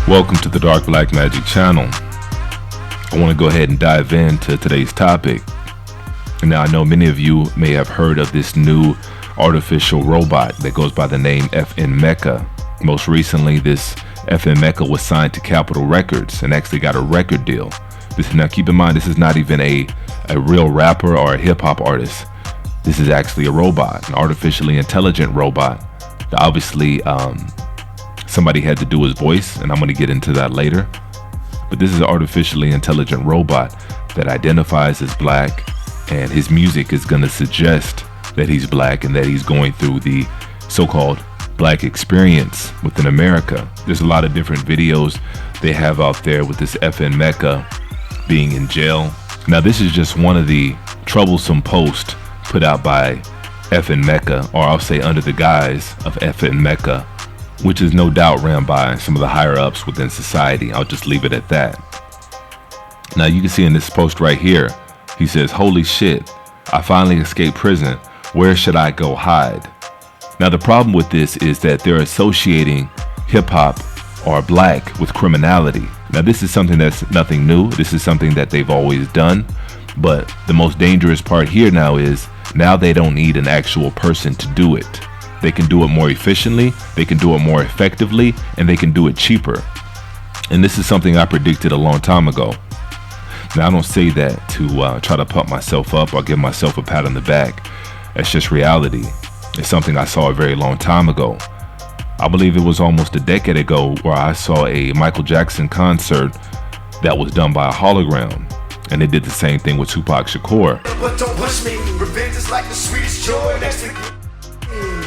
Welcome to the Dark Black Magic channel. I want to go ahead and dive into today's topic. Now, I know many of you may have heard of this new artificial robot that goes by the name FN Meka. Most recently, this FN Meka was signed to Capitol Records and actually got a record deal. Now, keep in mind, this is not even a real rapper or a hip-hop artist. This is actually a robot, an artificially intelligent robot. Obviously, somebody had to do his voice, and I'm going to get into that later. But this is an artificially intelligent robot that identifies as black, and his music is going to suggest that he's black and that he's going through the so-called black experience within America. There's a lot of different videos they have out there with this FN Meka being in jail. Now, this is just one of the troublesome posts put out by FN Meka, or I'll say under the guise of FN Meka, which is no doubt ran by some of the higher ups within society. I'll just leave it at that. Now, you can see in this post right here, he says, "Holy shit, I finally escaped prison. Where should I go hide?" Now, the problem with this is that they're associating hip hop or black with criminality. Now, this is something that's nothing new. This is something that they've always done. But the most dangerous part here now is now they don't need an actual person to do it. They can do it more efficiently, they can do it more effectively, and they can do it cheaper. And this is something I predicted a long time ago. Now, I don't say that to try to pump myself up or give myself a pat on the back. That's just reality. It's something I saw a very long time ago. I believe it was almost a decade ago where I saw a Michael Jackson concert that was done by a hologram. And they did the same thing with Tupac Shakur. But don't push me. Revenge is like the sweetest joy.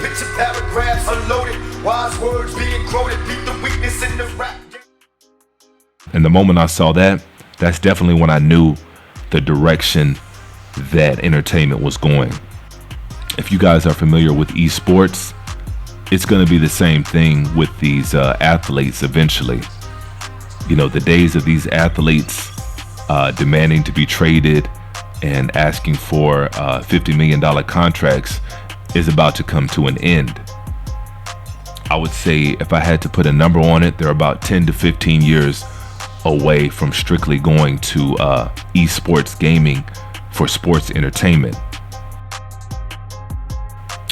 Picture paragraphs unloaded, wise words being quoted, beat the weakness in the rap. And the moment I saw that, that's definitely when I knew the direction that entertainment was going. If you guys are familiar with esports, it's going to be the same thing with these athletes eventually. You know, the days of these athletes demanding to be traded and asking for $50 million contracts is about to come to an end. I would say if I had to put a number on it, they're about 10 to 15 years away from strictly going to esports gaming for sports entertainment.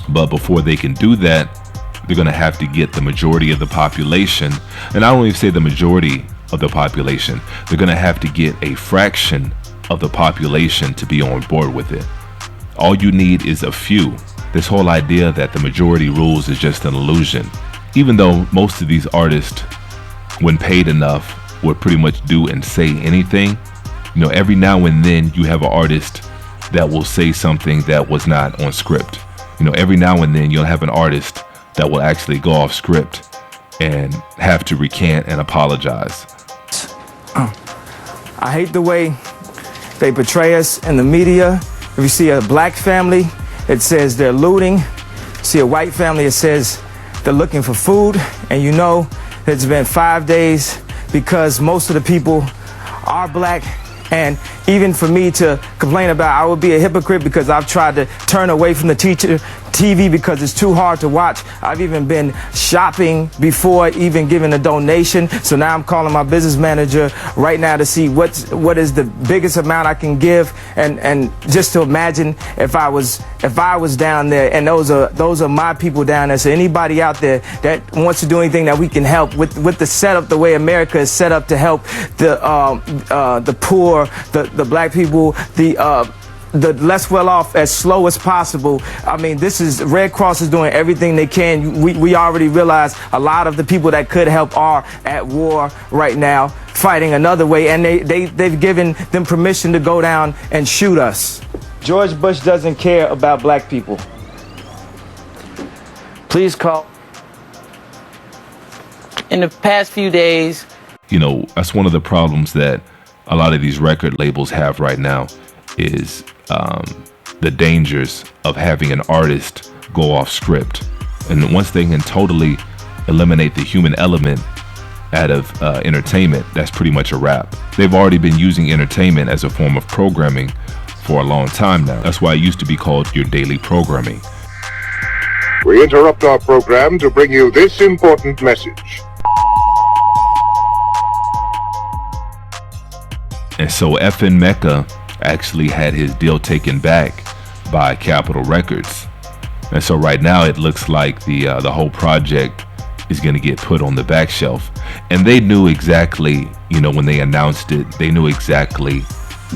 But before they can do that, they're going to have to get the majority of the population, and I don't even say the majority of the population, they're going to have to get a fraction of the population to be on board with it. All you need is a few. This whole idea that the majority rules is just an illusion. Even though most of these artists, when paid enough, would pretty much do and say anything, you know, every now and then you have an artist that will say something that was not on script. You know, every now and then you'll have an artist that will actually go off script and have to recant and apologize. I hate the way they portray us in the media. If you see a black family, it says they're looting. See a white family, it says they're looking for food. And you know, it's been 5 days because most of the people are black. And even for me to complain about, I would be a hypocrite because I've tried to turn away from the TV because it's too hard to watch. I've even been shopping before even giving a donation. So now I'm calling my business manager right now to see what is the biggest amount I can give, and just to imagine if I was down there, and those are my people down there. So anybody out there that wants to do anything that we can help with the setup, the way America is set up to help the poor, the black people, the less well off as slow as possible. I mean, this is Red Cross is doing everything they can. We already realize a lot of the people that could help are at war right now, fighting another way, and they've given them permission to go down and shoot us. George Bush doesn't care about black people. Please call. In the past few days, you know, that's one of the problems that a lot of these record labels have right now is the dangers of having an artist go off script. And once they can totally eliminate the human element out of entertainment, that's pretty much a wrap. They've already been using entertainment as a form of programming for a long time now. That's why it used to be called your daily programming. We interrupt our program to bring you this important message. And so FN Meka actually had his deal taken back by Capitol Records. And so right now it looks like the whole project is going to get put on the back shelf. And they knew exactly, when they announced it, they knew exactly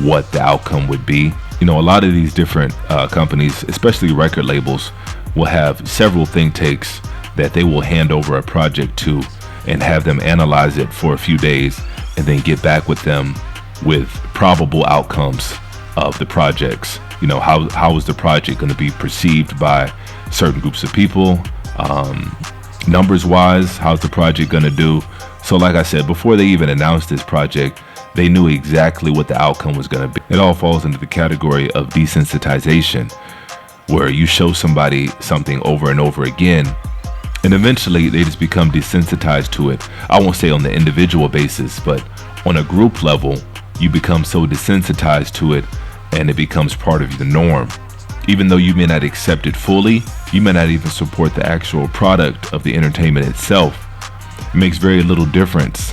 what the outcome would be. A lot of these different companies, especially record labels, will have several think tanks that they will hand over a project to and have them analyze it for a few days and then get back with them with probable outcomes of the projects. How is the project going to be perceived by certain groups of people? Numbers wise, how's the project going to do? So like I said, before they even announced this project, they knew exactly what the outcome was going to be. It all falls into the category of desensitization, where you show somebody something over and over again, and eventually they just become desensitized to it. I won't say on the individual basis, but on a group level, you become so desensitized to it and it becomes part of the norm. Even though you may not accept it fully, you may not even support the actual product of the entertainment itself. It makes very little difference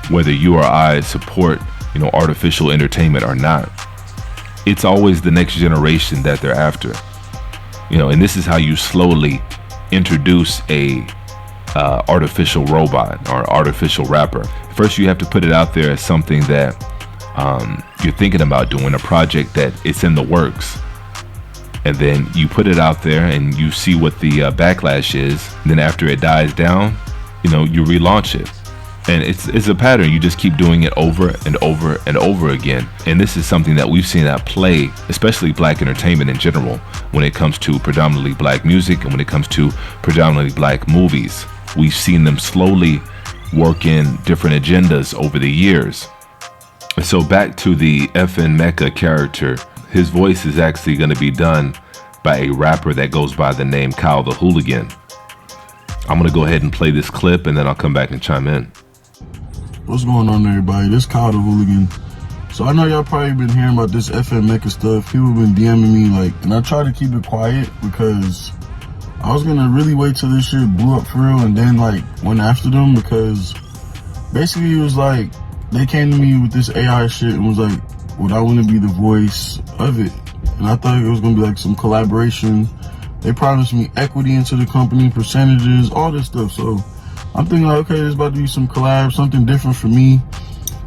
whether you or I support, artificial entertainment or not. It's always the next generation that they're after. And this is how you slowly introduce a artificial robot or artificial rapper. First, you have to put it out there as something that you're thinking about doing, a project that it's in the works. And then you put it out there and you see what the backlash is. And then after it dies down, you relaunch it. And it's a pattern. You just keep doing it over and over and over again. And this is something that we've seen at play, especially black entertainment in general, when it comes to predominantly black music and when it comes to predominantly black movies. We've seen them slowly work in different agendas over the years. So back to the FN Meka character, his voice is actually going to be done by a rapper that goes by the name Kyle the Hooligan. I'm going to go ahead and play this clip and then I'll come back and chime in. What's going on, everybody? This Kyle the Hooligan. So I know y'all probably been hearing about this FN Meka stuff. People been DMing me and I try to keep it quiet because I was gonna really wait till this shit blew up for real and then went after them, because basically it was they came to me with this AI shit and was would I want to be the voice of it? And I thought it was gonna be some collaboration. They promised me equity into the company, percentages, all this stuff. So I'm thinking okay, there's about to be some collab, something different for me,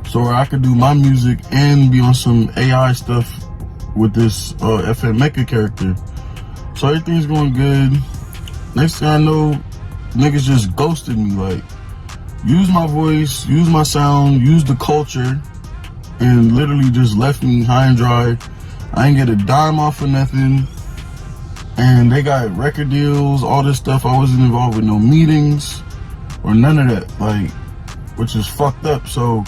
so I could do my music and be on some AI stuff with this FN Meka character. So everything's going good. Next thing I know, niggas just ghosted me. Use my voice, use my sound, use the culture, and literally just left me high and dry. I ain't get a dime off of nothing. And they got record deals, all this stuff. I wasn't involved with no meetings or none of that, which is fucked up. So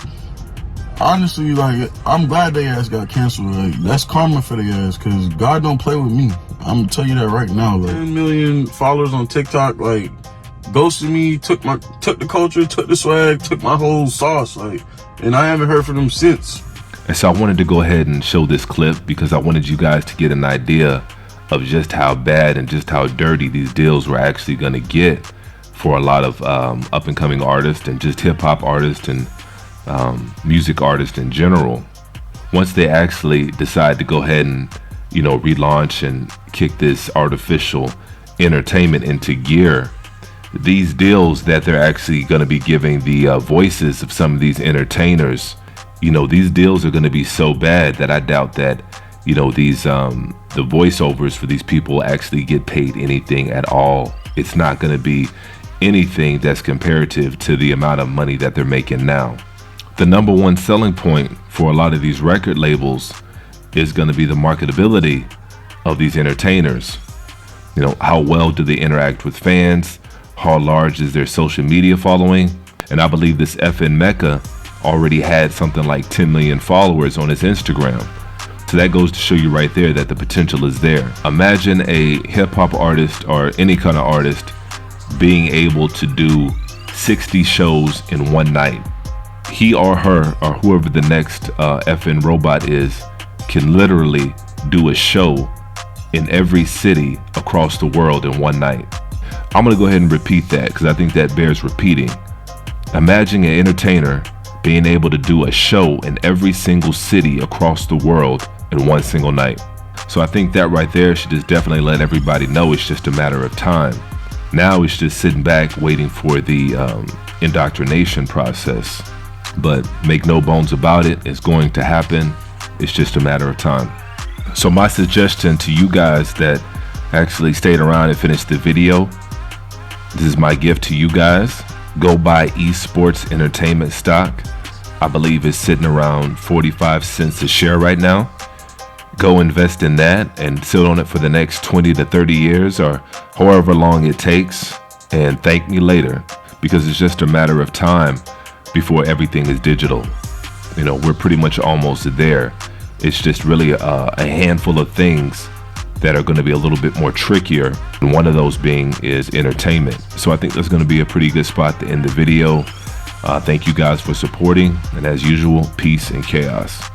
honestly, I'm glad they ass got canceled. That's karma for their ass, because God don't play with me. I'm gonna tell you that right now. 10 million followers on TikTok, ghosted me, took the culture, took the swag, took my whole sauce, and I haven't heard from them since. And so I wanted to go ahead and show this clip because I wanted you guys to get an idea of just how bad and just how dirty these deals were actually gonna get for a lot of up and coming artists and just hip hop artists and music artists in general. Once they actually decide to go ahead and relaunch and kick this artificial entertainment into gear, these deals that they're actually going to be giving the voices of some of these entertainers, these deals are going to be so bad that I doubt that these the voiceovers for these people actually get paid anything at all. It's not going to be anything that's comparative to the amount of money that they're making now. The number one selling point for a lot of these record labels is going to be the marketability of these entertainers. How well do they interact with fans? How large is their social media following? And I believe this FN Meka already had something like 10 million followers on his Instagram. So that goes to show you right there that the potential is there. Imagine a hip hop artist or any kind of artist being able to do 60 shows in one night. He or her or whoever the next FN robot is can literally do a show in every city across the world in one night. I'm gonna go ahead and repeat that because I think that bears repeating. Imagine an entertainer being able to do a show in every single city across the world in one single night. So I think that right there should just definitely let everybody know it's just a matter of time. Now it's just sitting back waiting for the indoctrination process. But make no bones about it, it's going to happen. It's just a matter of time. So my suggestion to you guys that actually stayed around and finished the video, this is my gift to you guys. Go buy esports entertainment stock. I believe it's sitting around 45 cents a share right now. Go invest in that and sit on it for the next 20 to 30 years or however long it takes, and thank me later, because it's just a matter of time before everything is digital. You know, we're pretty much almost there. It's just really a handful of things that are going to be a little bit more trickier, and one of those being is entertainment. So I think that's going to be a pretty good spot to end the video. Thank you guys for supporting, and as usual, peace and chaos.